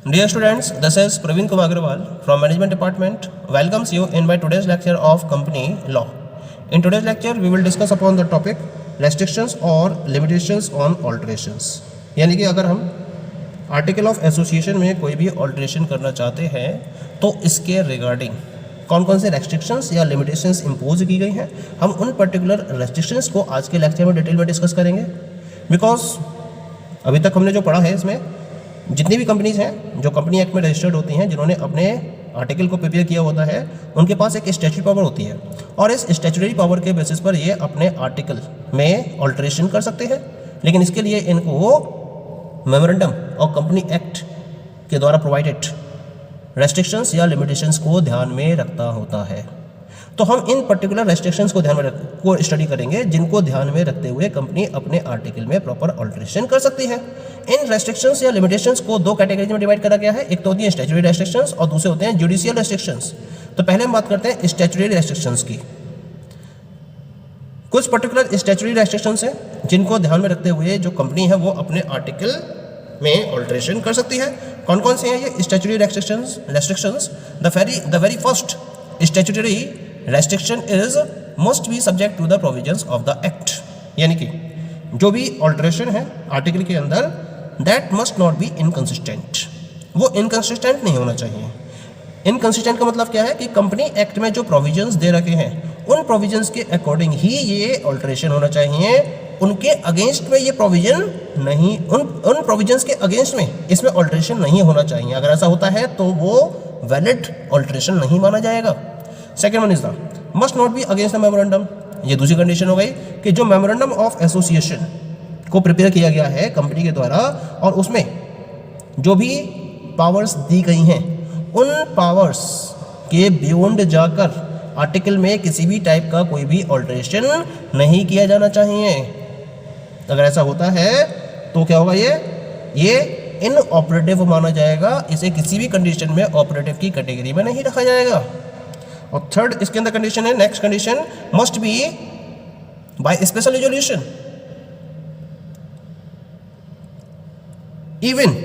Dear students, this is Praveen Kumar Agrawal from Management Department. Welcomes you in my today's lecture of Company Law. In today's lecture, we will discuss upon the topic restrictions or limitations on alterations. यानी कि अगर हम article of association में कोई भी alteration करना चाहते हैं तो इसके रिगार्डिंग कौन कौन से रेस्ट्रिक्शंस या लिमिटेशंस इम्पोज की गई हैं, हम उन पर्टिकुलर रेस्ट्रिक्शंस को आज के लेक्चर में डिटेल में डिस्कस करेंगे। बिकॉज अभी तक हमने जो पढ़ा है इसमें जितनी भी कंपनीज हैं जो कंपनी एक्ट में रजिस्टर्ड होती हैं, जिन्होंने अपने आर्टिकल को प्रिपेयर किया होता है, उनके पास एक स्टैट्यूटरी पावर होती है और इस स्टैट्यूटरी पावर के बेसिस पर ये अपने आर्टिकल में ऑल्ट्रेशन कर सकते हैं। लेकिन इसके लिए इनको मेमोरेंडम और कंपनी एक्ट के द्वारा प्रोवाइडेड रेस्ट्रिक्शंस या लिमिटेशंस को ध्यान में रखता होता है। तो हम इन पर्टिकुलर रेस्ट्रिक्शंस को ध्यान में को स्टडी करेंगे, जिनको ध्यान में रखते हुए कंपनी अपने आर्टिकल में प्रॉपर ऑल्ट्रेशन कर सकती है। इन रेस्ट्रिक्शंस या लिमिटेशंस को दो कैटेगरीज में डिवाइड करा गया है। एक तो होती है स्टैट्यूटरी रेस्ट्रिक्शंस और दूसरे होते हैं जुडिशियल रेस्ट्रिक्शंस। तो पहले हम बात करते हैं स्टैट्यूटरी रेस्ट्रिक्शंस की। कुछ पर्टिकुलर स्टैट्यूटरी रेस्ट्रिक्शंस हैं जिनको ध्यान में रखते हुए जो कंपनी है वो अपने आर्टिकल में ऑल्ट्रेशन कर सकती है। कौन कौन से हैं ये statutory restrictions? The very first statutory restriction is must be subject to the provisions of the act. यानी कि जो भी ऑल्ट्रेशन है आर्टिकल के अंदर, that must not be inconsistent. वो इनकंसिस्टेंट नहीं होना चाहिए। इनकंसिस्टेंट का मतलब क्या है कि कंपनी एक्ट में जो प्रोविजंस दे रखे हैं उन प्रोविजंस के अकॉर्डिंग ही ये ऑल्ट्रेशन होना चाहिए। उनके अगेंस्ट में ये प्रोविजन नहीं, उन प्रोविजंस के अगेंस्ट में इसमें ऑल्ट्रेशन नहीं होना चाहिए। अगर ऐसा होता है तो वो वैलिड ऑल्ट्रेशन नहीं माना जाएगा। Second one is the must not be against the memorandum. ये दूसरी कंडीशन हो गई कि जो मेमोरेंडम ऑफ एसोसिएशन को प्रिपेयर किया गया है कंपनी के द्वारा और उसमें जो भी पावर्स दी गई हैं उन पावर्स के बियॉन्ड जाकर आर्टिकल में किसी भी टाइप का कोई भी ऑल्ट्रेशन नहीं किया जाना चाहिए। अगर ऐसा होता है तो क्या होगा, ये इनऑपरेटिव माना जाएगा। इसे किसी भी कंडीशन में ऑपरेटिव की कैटेगरी में नहीं रखा जाएगा। और थर्ड इसके अंदर कंडीशन है, next condition must be by special resolution. Even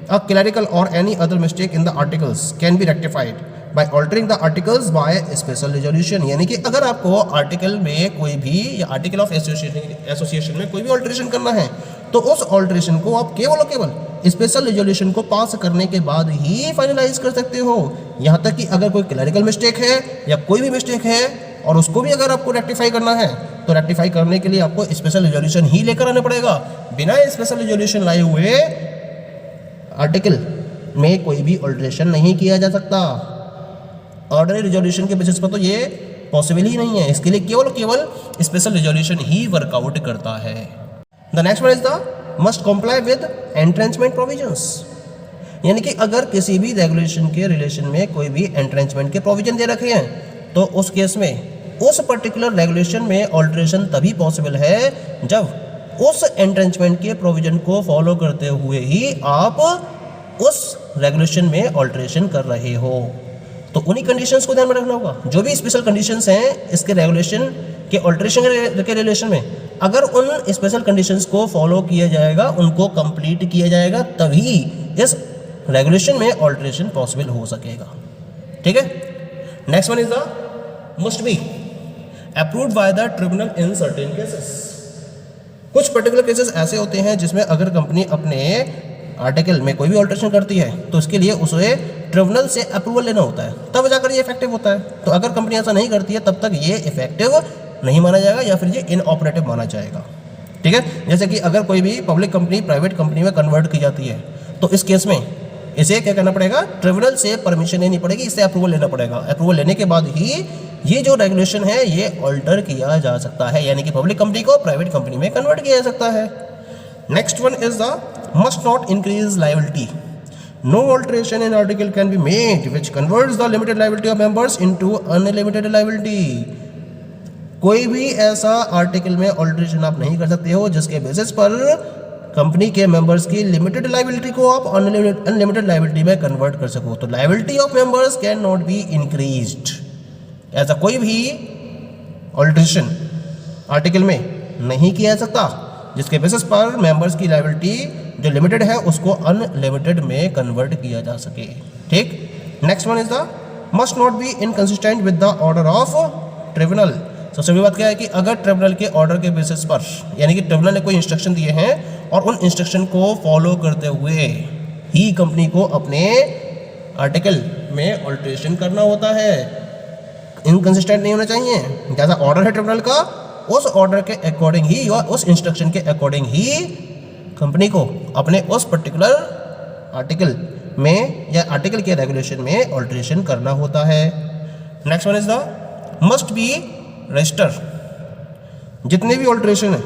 a clerical or any other mistake in the articles can be rectified by altering the articles by special resolution। यानी कि अगर आपको आर्टिकल में कोई भी या आर्टिकल ऑफ एसोसिएशन में कोई भी ऑल्ट्रेशन करना है तो उस ऑल्ट्रेशन को आप केवल और केवल स्पेशल रिजोल्यूशन को पास करने के बाद ही फाइनलाइज कर सकते हो। यहाँ तक कि अगर कोई क्लरिकल मिस्टेक है या कोई भी मिस्टेक है और उसको भी अगर आपको रेक्टिफाई करना है तो रेक्टिफाई करने के लिए आपको स्पेशल रिजोल्यूशन ही लेकर आना पड़ेगा। बिना स्पेशल रिजोल्यूशन लाए हुए आर्टिकल में कोई भी ऑल्ट्रेशन नहीं किया जा सकता। ऑर्डनरी रिजोल्यूशन के बेसिस पर तो ये पॉसिबल ही नहीं है। इसके लिए केवल स्पेशल रिजोल्यूशन ही वर्कआउट करता है। The next one is the must comply with entrenchment provisions. यानी कि अगर किसी भी रेगुलेशन के रिलेशन में कोई भी एंट्रेंचमेंट के प्रोविजन दे रखे हैं तो उस केस में उस पर्टिकुलर रेगुलेशन में ऑल्ट्रेशन तभी पॉसिबल है जब उस एंट्रेंचमेंट के प्रोविजन को फॉलो करते हुए ही आप उस रेगुलेशन में ऑल्ट्रेशन कर रहे हो। तो उन्हीं कंडीशंस को ध्यान में रखना होगा। जो भी स्पेशल कंडीशंस हैं इसके रेगुलेशन के ऑल्ट्रेशन के रिलेशन में, अगर उन स्पेशल कंडीशंस को फॉलो किया जाएगा, उनको कंप्लीट किया जाएगा, तभी इस रेगुलेशन में ऑल्ट्रेशन पॉसिबल हो सकेगा। ठीक है। Next one is the must be approved by the tribunal in certain cases. कुछ पर्टिकुलर केसेस ऐसे होते हैं जिसमें अगर कंपनी अपने आर्टिकल में कोई भी ऑल्ट्रेशन करती है तो इसके लिए उसे ट्रिब्यूनल से अप्रूवल लेना होता है, तब जाकर ये इफेक्टिव होता है। तो अगर कंपनी ऐसा नहीं करती है तब तक ये इफेक्टिव नहीं माना जाएगा या फिर ये इनऑपरेटिव माना जाएगा। ठीक है। जैसे कि अगर कोई भी पब्लिक कंपनी प्राइवेट कंपनी में कन्वर्ट की जाती है तो इस केस में इसे क्या करना पड़ेगा, ट्रिब्यूनल से परमिशन लेनी पड़ेगी, इससे अप्रूवल लेना पड़ेगा। अप्रूवल लेने के बाद ही ये जो रेगुलेशन है ये ऑल्टर किया जा सकता है, यानी कि पब्लिक कंपनी को प्राइवेट कंपनी में कन्वर्ट किया जा सकता है। Next one is the must not increase liability. No alteration in article can be made which converts the limited liability of members into unlimited liability. कोई भी ऐसा आर्टिकल में ऑल्ट्रेशन आप नहीं कर सकते हो जिसके बेसिस पर कंपनी के मेंबर्स की लिमिटेड लायबिलिटी को आप अनलिमिटेड लायबिलिटी में कन्वर्ट कर सको। तो liability of members can not be increased. ऐसा कोई भी ऑल्ट्रेशन आर्टिकल में नहीं किया जा सकता जिसके बेसिस पर मेंबर्स की लायबिलिटी जो लिमिटेड है उसको अनलिमिटेड में कन्वर्ट किया जा सके। ठीक, next one is the must not be inconsistent with the order of tribunal. सबसे बड़ी बात क्या है कि अगर ट्रिब्यूनल के ऑर्डर के बेसिस पर, यानी कि ट्रिब्यूनल ने कोई इंस्ट्रक्शन दिए हैं और उन इंस्ट्रक्शन को फॉलो करते हुए ही कंपनी को अपने आर्टिकल में ऑल्ट्रेशन करना होता है, इनकंसिस्टेंट नहीं होना चाहिए। जैसा ऑर्डर है ट्रिब्यूनल का, उस ऑर्डर के अकॉर्डिंग ही या उस इंस्ट्रक्शन के अकॉर्डिंग ही कंपनी को अपने उस पर्टिकुलर आर्टिकल में या आर्टिकल के रेगुलेशन में ऑल्ट्रेशन करना होता है। Next one is the must be register. जितने भी ऑल्ट्रेशन है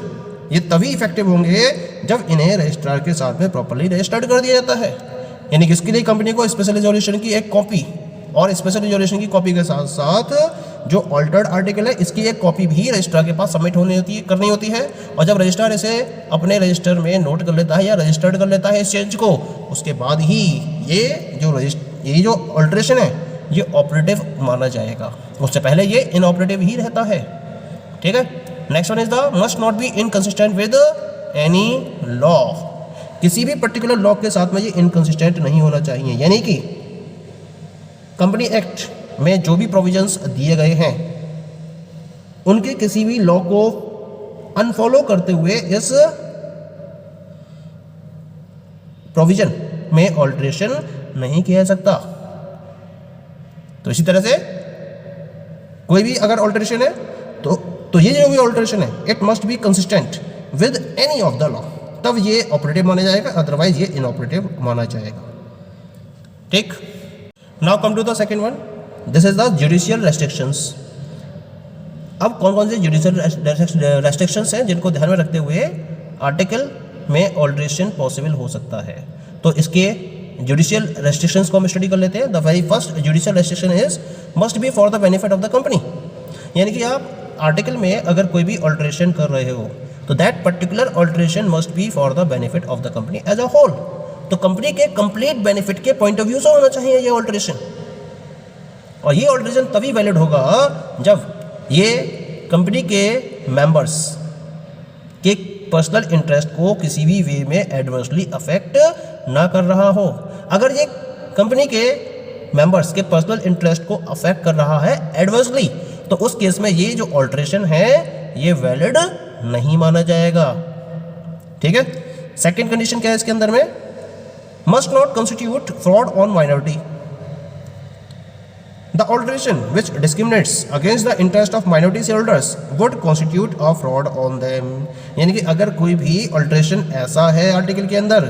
ये तभी इफेक्टिव होंगे जब इन्हें रजिस्ट्रार के साथ में प्रॉपर्ली रजिस्टर्ड कर दिया जाता है। यानी कि इसके लिए कंपनी को स्पेशल रिजोल्यूशन की एक कॉपी और स्पेशल रिजोल्यूशन की कॉपी के साथ साथ जो ऑल्टर्ड आर्टिकल है इसकी एक कॉपी भी रजिस्ट्रार के पास सबमिट करनी होती है। और जब रजिस्ट्रार इसे अपने रजिस्टर में नोट कर लेता है या रजिस्टर्ड कर लेता है इस चेंज को, उसके बाद ही ये जो ऑल्ट्रेशन है ये ऑपरेटिव माना जाएगा। उससे पहले ये इनऑपरेटिव ही रहता है। ठीक है, next one is the must not be inconsistent with any law. किसी भी पर्टिकुलर लॉ के साथ में ये इनकंसिस्टेंट नहीं होना चाहिए। यानी कि कंपनी एक्ट में जो भी प्रोविजंस दिए गए हैं उनके किसी भी लॉ को अनफॉलो करते हुए इस प्रोविजन में ऑल्ट्रेशन नहीं किया जा सकता। तो इसी तरह से कोई भी अगर ऑल्ट्रेशन है तो ये जो भी ऑल्ट्रेशन है it must be consistent with any of the law, तब ये ऑपरेटिव माना जाएगा, अदरवाइज ये इनऑपरेटिव माना जाएगा। ठीक, now come to the second one, this is the judicial restrictions. अब कौन कौन से जुडिशियल रेस्ट्रिक्शंस हैं जिनको ध्यान में रखते हुए आर्टिकल में ऑल्ट्रेशन पॉसिबल हो सकता है। तो इसके जुडिशियल रेस्ट्रिक्शंस को हम स्टडी कर लेते हैं। The very first judicial restriction is must be for the benefit of the company. यानी कि आप आर्टिकल में अगर कोई भी ऑल्ट्रेशन कर रहे हो तो that particular alteration must be for the benefit of the company as a whole. तो कंपनी के कंप्लीट बेनिफिट के पॉइंट ऑफ व्यू से होना चाहिए ये ऑल्ट्रेशन। और ये ऑल्ट्रेशन तभी वैलिड होगा जब ये कंपनी के मेंबर्स के पर्सनल इंटरेस्ट को किसी भी वे में एडवर्सली अफेक्ट ना कर रहा हो। अगर ये कंपनी के मेंबर्स के पर्सनल इंटरेस्ट को अफेक्ट कर रहा है एडवर्सली, तो उस केस में ये जो ऑल्ट्रेशन है ये वैलिड नहीं माना जाएगा। ठीक है, सेकंड कंडीशन क्या है इसके अंदर में, must not constitute fraud on minority. The alteration which discriminates against the interest of minority shareholders would constitute a fraud on them। यानी कि अगर कोई भी alteration ऐसा है आर्टिकल के अंदर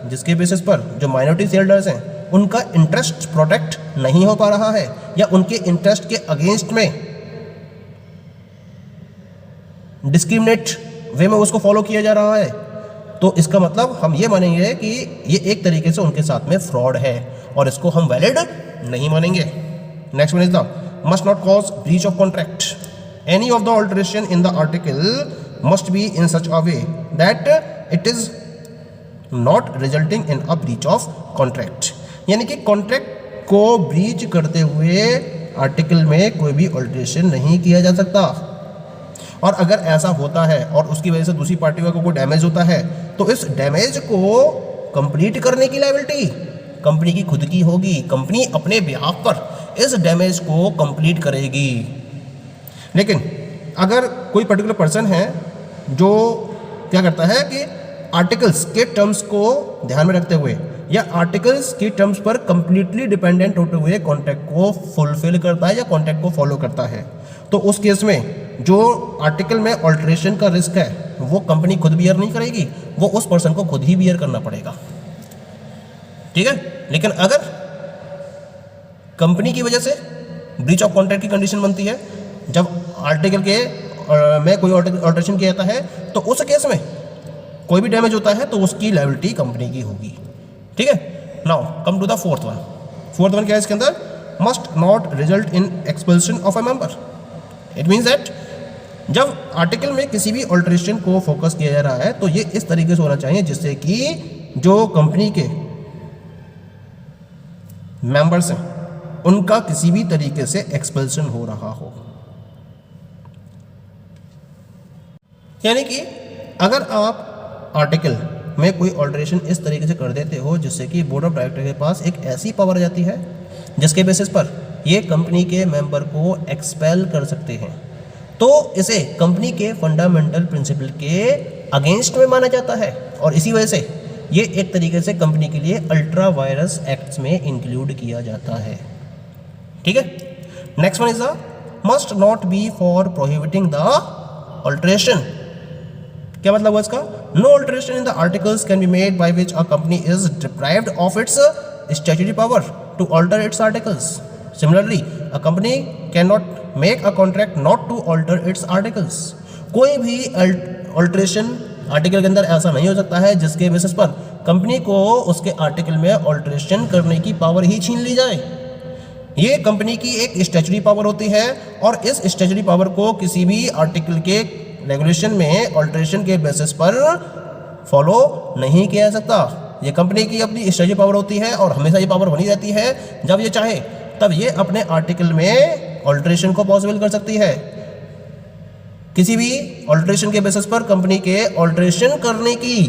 जिसके बेसिस पर जो माइनॉरिटी शेयरहोल्डर्स हैं उनका इंटरेस्ट प्रोटेक्ट नहीं हो पा रहा है या उनके इंटरेस्ट के अगेंस्ट में डिस्क्रिमिनेट वे में उसको फॉलो किया जा रहा है, तो इसका मतलब हम ये मानेंगे कि ये एक तरीके से उनके साथ में फ्रॉड है और इसको हम वैलिड नहीं मानेंगे। Next one is the must not cause breach of contract. Any of the alteration in the article must be in such a way that it is not resulting in a breach of contract। यानी कि contract को breach करते हुए article में कोई भी alteration नहीं किया जा सकता। और अगर ऐसा होता है और उसकी वजह से दूसरी पार्टी को कोई डैमेज होता है तो इस डैमेज को कंप्लीट करने की लायबिलिटी कंपनी की खुद की होगी। कंपनी अपने बिहाफ पर इस डैमेज को कंप्लीट करेगी। लेकिन अगर कोई पर्टिकुलर पर्सन है जो क्या करता है कि आर्टिकल्स के टर्म्स को ध्यान में रखते हुए या आर्टिकल्स की टर्म्स पर कंप्लीटली डिपेंडेंट होते हुए कॉन्ट्रैक्ट को फुलफिल करता है या कॉन्ट्रैक्ट को फॉलो करता है, तो उस केस में जो आर्टिकल में ऑल्ट्रेशन का रिस्क है वो कंपनी खुद बियर नहीं करेगी, वो उस पर्सन को खुद ही बियर करना पड़ेगा। ठीक है, लेकिन अगर कंपनी की वजह से ब्रीच ऑफ कॉन्ट्रैक्ट की कंडीशन बनती है जब आर्टिकल के में कोई ऑल्ट्रेशन किया जाता है, तो उस केस में कोई भी डैमेज होता है तो उसकी लायबिलिटी कंपनी की होगी। ठीक है, now come to the fourth one. Fourth one क्या है इसके अंदर, must not result in expulsion of a member. It means that जब आर्टिकल में किसी भी ऑल्ट्रेशन को फोकस किया जा रहा है तो ये इस तरीके से होना चाहिए जिससे कि जो कंपनी के मेंबर्स हैं उनका किसी भी तरीके से एक्सपल्शन हो रहा हो। यानी कि अगर आप आर्टिकल में कोई ऑल्ट्रेशन इस तरीके से कर देते हो जिससे कि बोर्ड ऑफ डायरेक्टर के पास एक ऐसी पावर आ जाती है जिसके बेसिस पर ये कंपनी के मेंबर को एक्सपेल कर सकते हैं, तो इसे कंपनी के फंडामेंटल प्रिंसिपल के अगेंस्ट में माना जाता है और इसी वजह से ये एक तरीके से कंपनी के लिए अल्ट्रा वायरस एक्ट्स में इंक्लूड किया जाता है। ठीक है, next one is the must not be for prohibiting the alteration. क्या मतलब हुआ इसका? No alteration in the articles can be made by which a company is deprived of its statutory power to alter its articles. Similarly a company can not make a contract not to alter its articles. कोई भी alteration article के अंदर ऐसा नहीं हो सकता है जिसके बेसिस पर कंपनी को उसके आर्टिकल में ऑल्ट्रेशन करने की पावर ही छीन ली जाए। ये कंपनी की एक स्टैट्यूटरी पावर होती है और इस स्टैट्यूटरी पावर को किसी भी आर्टिकल के रेगुलेशन में ऑल्ट्रेशन के बेसिस पर फॉलो नहीं किया जा सकता। ये कंपनी की अपनी स्टैट्यूटरी पावर होती है और हमेशा ये पावर बनी रहती है, जब ये चाहे तब ये अपने आर्टिकल में ऑल्ट्रेशन को पॉसिबल कर सकती है। किसी भी ऑल्ट्रेशन के बेसिस पर कंपनी के ऑल्ट्रेशन करने की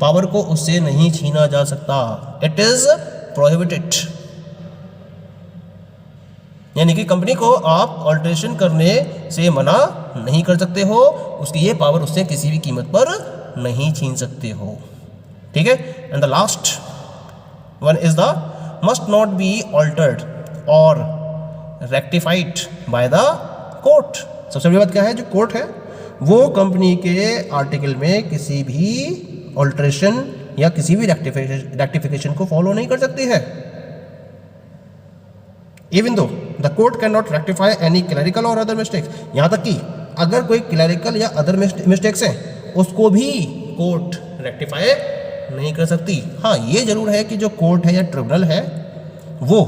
पावर को उससे नहीं छीना जा सकता। इट इज प्रोहिबिटेड, यानी कि कंपनी को आप ऑल्ट्रेशन करने से मना नहीं कर सकते हो, उसकी ये पावर उससे किसी भी कीमत पर नहीं छीन सकते हो। ठीक है, and the last one is the must not be altered और रेक्टिफाइड बाय द कोर्ट। सबसे बड़ी बात क्या है? जो कोर्ट है वो कंपनी के आर्टिकल में किसी भी ऑल्ट्रेशन या किसी भी रेक्टिफिकेशन को फॉलो नहीं कर सकती है। Even though the court can not rectify any clerical और अदर मिस्टेक्स। यहाँ तक कि अगर कोई क्लरिकल या अदर मिस्टेक्स हैं उसको भी कोर्ट रेक्टिफाई नहीं कर सकती। हाँ, ये जरूर है कि जो कोर्ट है या ट्रिब्यूनल है वो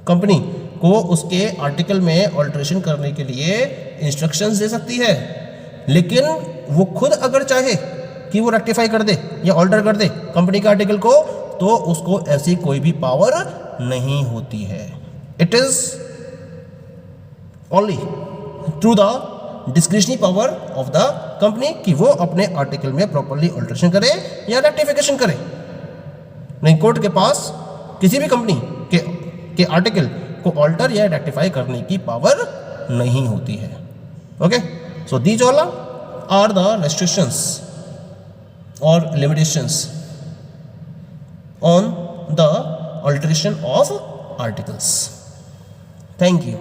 कंपनी को उसके आर्टिकल में ऑल्ट्रेशन करने के लिए इंस्ट्रक्शंस दे सकती है, लेकिन वो खुद अगर चाहे कि वो रेक्टिफाई कर दे या ऑल्टर कर दे कंपनी के आर्टिकल को, तो उसको ऐसी कोई भी पावर नहीं होती है। It is only through the discretionary power of the company कि वो अपने आर्टिकल में प्रॉपरली ऑल्ट्रेशन करे या रेक्टिफिकेशन करे। नहीं, कोर्ट के पास किसी भी कंपनी के आर्टिकल को ऑल्टर या रेक्टिफाई करने की पावर नहीं होती है। Okay, so these all are the restrictions और limitations on the alteration of articles. Thank you.